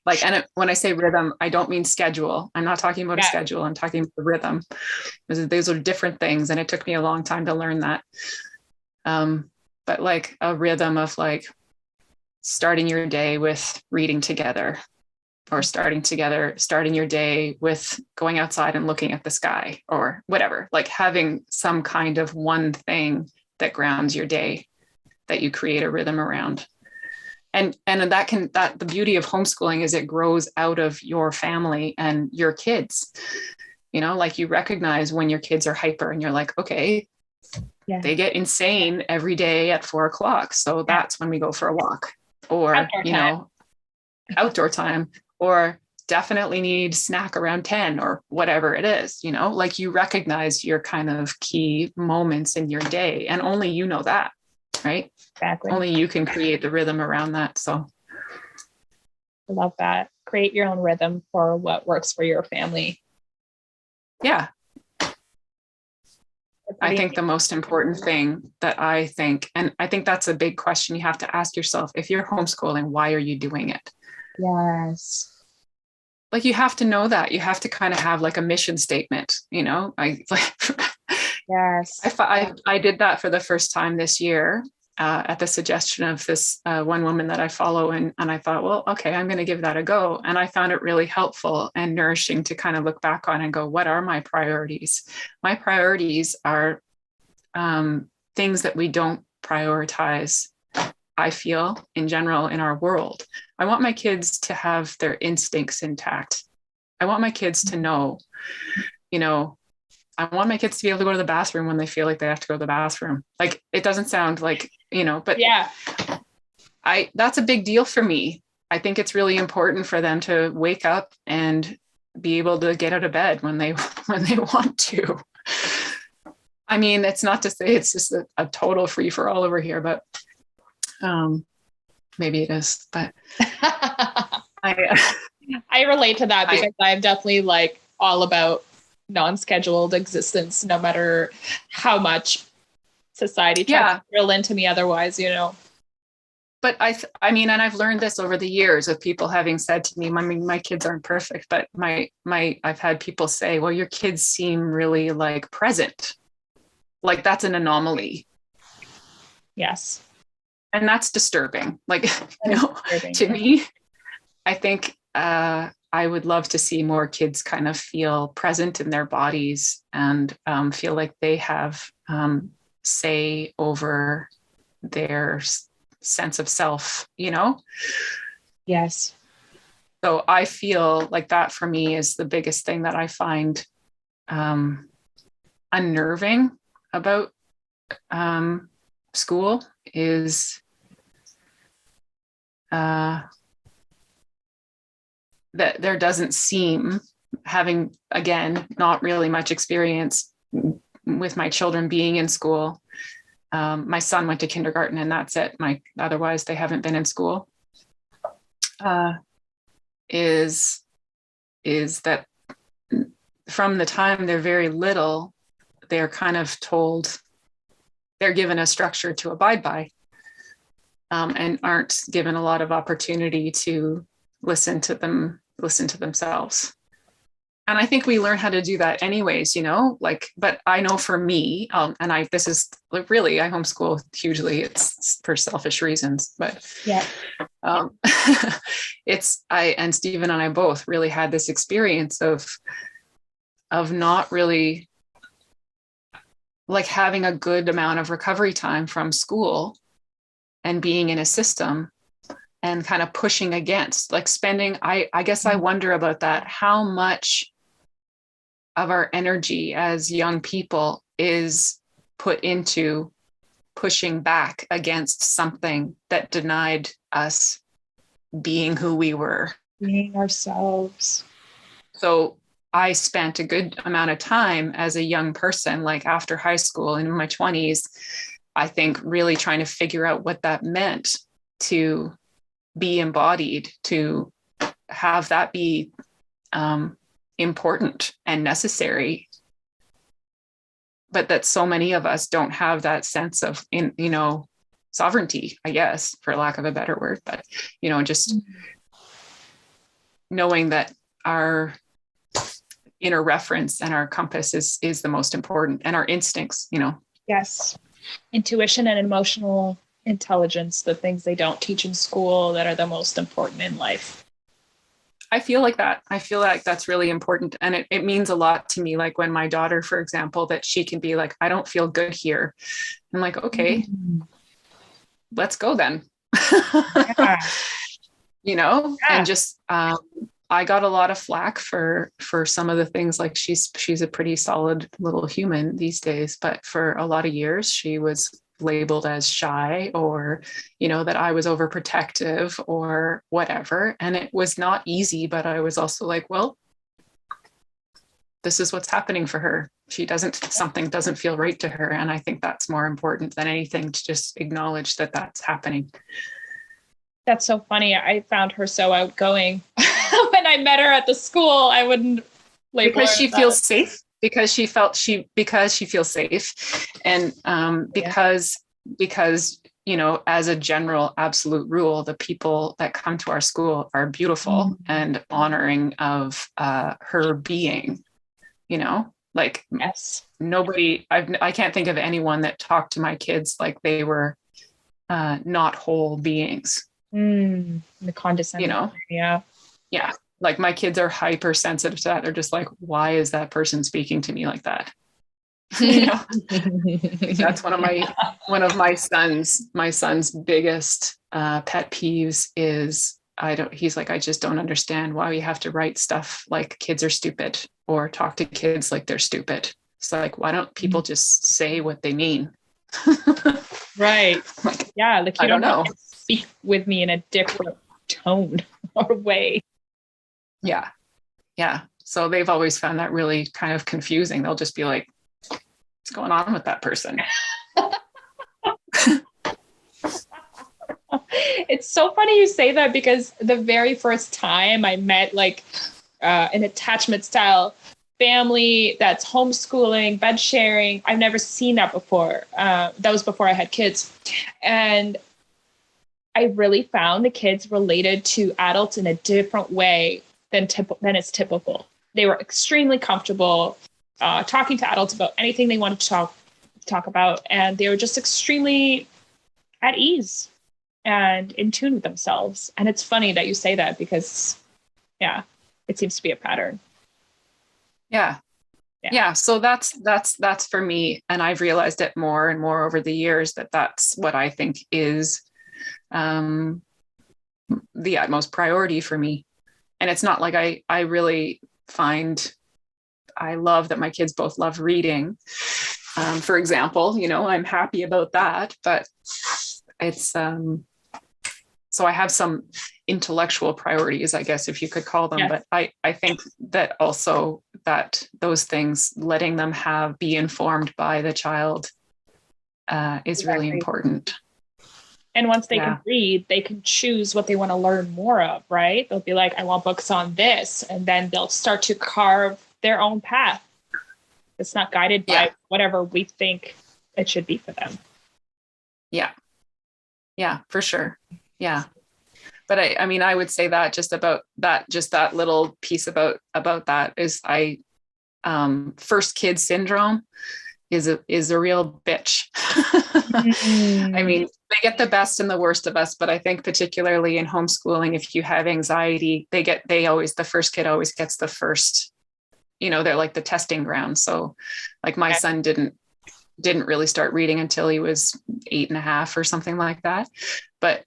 Like, and when I say rhythm, I don't mean schedule. I'm not talking about a schedule. I'm talking about the rhythm. Those are different things. And it took me a long time to learn that. But like a rhythm of like starting your day with reading together, or starting your day with going outside and looking at the sky, or whatever, like having some kind of one thing that grounds your day, that you create a rhythm around. And that the beauty of homeschooling is it grows out of your family and your kids, you know, like you recognize when your kids are hyper and you're like, okay, they get insane every day at 4:00. So that's when we go for a walk, or, outdoor time, or definitely need snack around 10, or whatever it is, you know, like you recognize your kind of key moments in your day, and only you know that, right? Exactly. Only you can create the rhythm around that. So I love that. Create your own rhythm for what works for your family. Yeah. I think the most important thing that I think, and I think that's a big question you have to ask yourself, if you're homeschooling, why are you doing it? Yes. Like you have to know that. You have to kind of have like a mission statement, you know? Yes. I did that for the first time this year at the suggestion of this one woman that I follow. And I thought, well, okay, I'm going to give that a go. And I found it really helpful and nourishing to kind of look back on and go, what are my priorities? My priorities are things that we don't prioritize, I feel, in general in our world. I want my kids to have their instincts intact. I want my kids to know, you know, I want my kids to be able to go to the bathroom when they feel like they have to go to the bathroom. Like, it doesn't sound like, you know, but that's a big deal for me. I think it's really important for them to wake up and be able to get out of bed when they want to. I mean, it's not to say it's just a total free for all over here, but maybe it is. But I relate to that because I'm definitely like all about non-scheduled existence, no matter how much society tries to drill into me otherwise, you know. But I mean, and I've learned this over the years of people having said to me, I mean, my kids aren't perfect, but I've had people say, well, your kids seem really like present. Like that's an anomaly. Yes. And that's disturbing. Like, you know, to me, I think I would love to see more kids kind of feel present in their bodies and feel like they have say over their sense of self, you know? Yes. So I feel like that for me is the biggest thing that I find unnerving about school is that there doesn't seem, having, again, not really much experience with my children being in school. My son went to kindergarten and that's it. Otherwise they haven't been in school. Is that from the time they're very little, they're kind of told, they're given a structure to abide by, and aren't given a lot of opportunity to listen to themselves. And I think we learn how to do that anyways, you know, like, but I know for me, this is like really, I homeschool hugely. It's for selfish reasons, but yeah. And Stephen and I both really had this experience of not really like having a good amount of recovery time from school and being in a system and kind of pushing against, like spending, I guess I wonder about that, how much of our energy as young people is put into pushing back against something that denied us being who we were. Being ourselves. So I spent a good amount of time as a young person, like after high school in my 20s, I think really trying to figure out what that meant to be embodied, to have that be important and necessary, but that so many of us don't have that sense of, sovereignty, I guess, for lack of a better word, but, just knowing that our inner reference and our compass is the most important, and our instincts, Yes. Intuition and emotional intelligence, the things they don't teach in school that are the most important in life. I feel like that. I feel like that's really important. And it means a lot to me. Like when my daughter, for example, that she can be like, I don't feel good here. I'm like, okay, let's go then. Yeah. And just, I got a lot of flack for some of the things. Like she's a pretty solid little human these days, but for a lot of years she was labeled as shy, or, that I was overprotective or whatever. And it was not easy, but I was also like, well, this is what's happening for her. Something doesn't feel right to her. And I think that's more important than anything, to just acknowledge that that's happening. That's so funny. I found her so outgoing. When I met her at the school, I wouldn't label because her she feels safe, because she feels safe. And because as a general absolute rule, the people that come to our school are beautiful and honoring of her being, like yes. Nobody, I can't think of anyone that talked to my kids like they were not whole beings. The condescending. Yeah. Like my kids are hypersensitive to that. They're just like, why is that person speaking to me like that? That's one of my son's biggest pet peeves is he's like, I just don't understand why we have to write stuff like kids are stupid or talk to kids like they're stupid. It's like, why don't people just say what they mean? Right. Like, yeah. Like you don't know. Speak with me in a different tone or way. Yeah. Yeah. So they've always found that really kind of confusing. They'll just be like, what's going on with that person? It's so funny you say that, because the very first time I met like an attachment style family that's homeschooling, bed sharing, I've never seen that before. That was before I had kids. And I really found the kids related to adults in a different way than is typical. They were extremely comfortable talking to adults about anything they wanted to talk about. And they were just extremely at ease and in tune with themselves. And it's funny that you say that, because yeah, it seems to be a pattern. Yeah. So that's for me. And I've realized it more and more over the years that that's what I think is the utmost priority for me. And it's not like I really find, I love that my kids both love reading. For example, I'm happy about that, but it's, so I have some intellectual priorities, I guess, if you could call them. Yes. But I think that also that those things, letting them be informed by the child is really important. And once they can read, they can choose what they want to learn more of, right? They'll be like, I want books on this. And then they'll start to carve their own path. It's not guided by whatever we think it should be for them. Yeah. Yeah, for sure. Yeah. But I would say that just about that, just that little piece about that is first kid syndrome is a real bitch. I mean, they get the best and the worst of us, but I think particularly in homeschooling, if you have anxiety, the first kid always gets the first, they're like the testing ground. So like my son didn't really start reading until he was 8.5 or something like that. But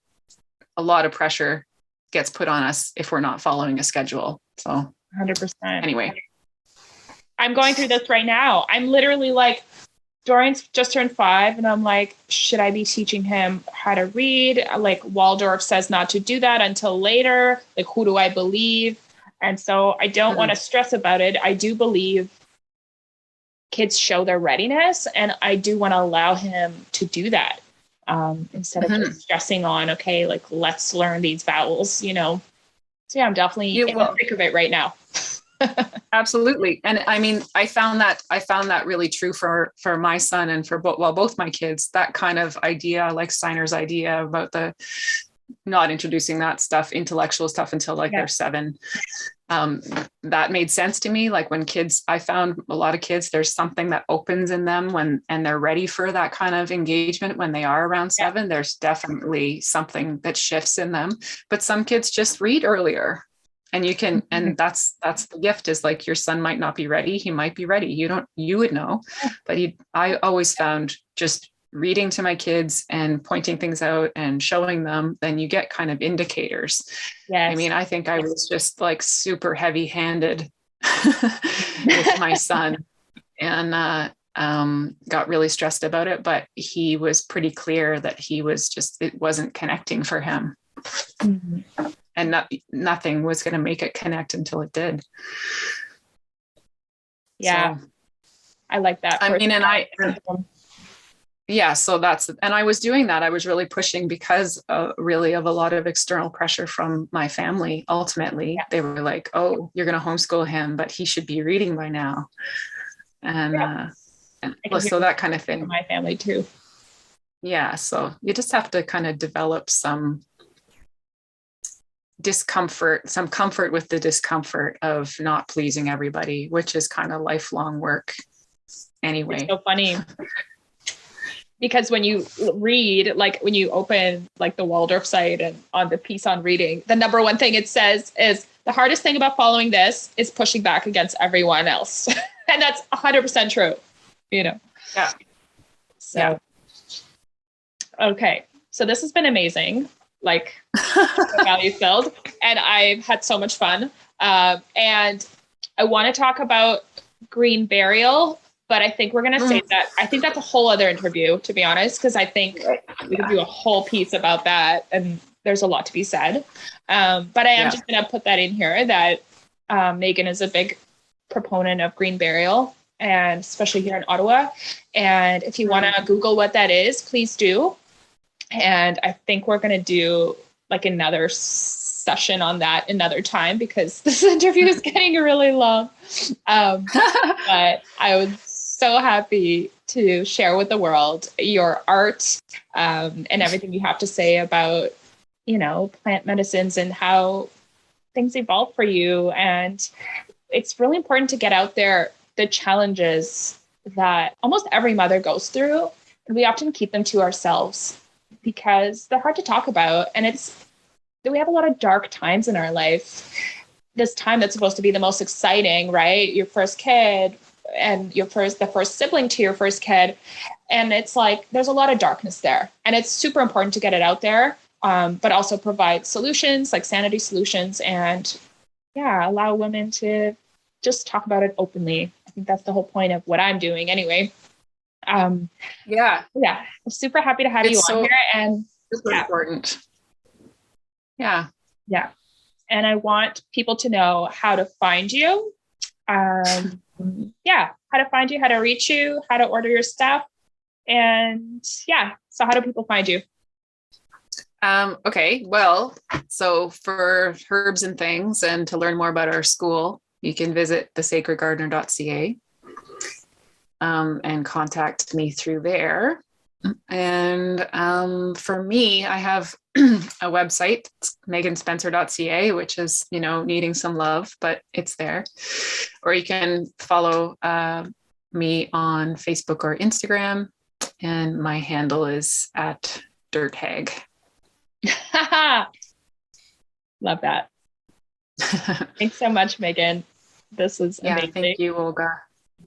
a lot of pressure gets put on us if we're not following a schedule. So 100%. Anyway. I'm going through this right now. I'm literally like, Dorian's just turned 5 and I'm like, should I be teaching him how to read? Like Waldorf says not to do that until later. Like, who do I believe? And so I don't want to stress about it. I do believe kids show their readiness, and I do want to allow him to do that instead of just stressing on, okay, like let's learn these vowels, So yeah, I'm definitely in the thick of it right now. Absolutely. And I mean, I found that really true for my son and for both my kids, that kind of idea, like Steiner's idea about the not introducing that stuff, intellectual stuff until they're 7. That made sense to me. Like when kids, I found a lot of kids, there's something that opens in them and they're ready for that kind of engagement when they are around 7. There's definitely something that shifts in them, but some kids just read earlier. And you can, and that's the gift, is like your son might not be ready. He might be ready. You would know, but I always found just reading to my kids and pointing things out and showing them, then you get kind of indicators. Yes. I mean, I think I was just like super heavy handed with my son and, got really stressed about it, but he was pretty clear that it wasn't connecting for him. Mm-hmm. And nothing was going to make it connect until it did. Yeah. So, I like that. I mean, and I was doing that. I was really pushing because really of a lot of external pressure from my family. Ultimately, they were like, oh, you're going to homeschool him, but he should be reading by now. And so that kind of thing. My family too. Yeah. So you just have to kind of develop some comfort with the discomfort of not pleasing everybody, which is kind of lifelong work anyway. It's so funny because when you read, like when you open like the Waldorf site and on the piece on reading, the number one thing it says is the hardest thing about following this is pushing back against everyone else. And that's 100% true, Yeah. So, okay. So this has been amazing. Like value filled, and I've had so much fun. And I want to talk about green burial, but I think we're going to say that. I think that's a whole other interview, to be honest, because I think we could do a whole piece about that. And there's a lot to be said. But I am just going to put that in here that Megan is a big proponent of green burial, and especially here in Ottawa. And if you want to Google what that is, please do. And I think we're going to do like another session on that another time, because this interview is getting really long. But I was so happy to share with the world your art and everything you have to say about, you know, plant medicines and how things evolve for you. And it's really important to get out there the challenges that almost every mother goes through. And we often keep them to ourselves because they're hard to talk about. And we have a lot of dark times in our life. This time that's supposed to be the most exciting, right? Your first kid and the first sibling to your first kid. And it's like, there's a lot of darkness there. And it's super important to get it out there, but also provide solutions, like sanity solutions, and allow women to just talk about it openly. I think that's the whole point of what I'm doing anyway. I'm super happy to have you on here, and super important. Yeah. And I want people to know how to find you. How to find you, how to reach you, how to order your stuff. And so how do people find you? Okay. Well, so for herbs and things, and to learn more about our school, you can visit thesacredgardner.ca and contact me through there. And for me, I have a website, meganspencer.ca, which is, needing some love, but it's there. Or you can follow me on Facebook or Instagram. And my handle is at dirthag. Love that. Thanks so much, Megan. This is amazing. Thank you, Olga.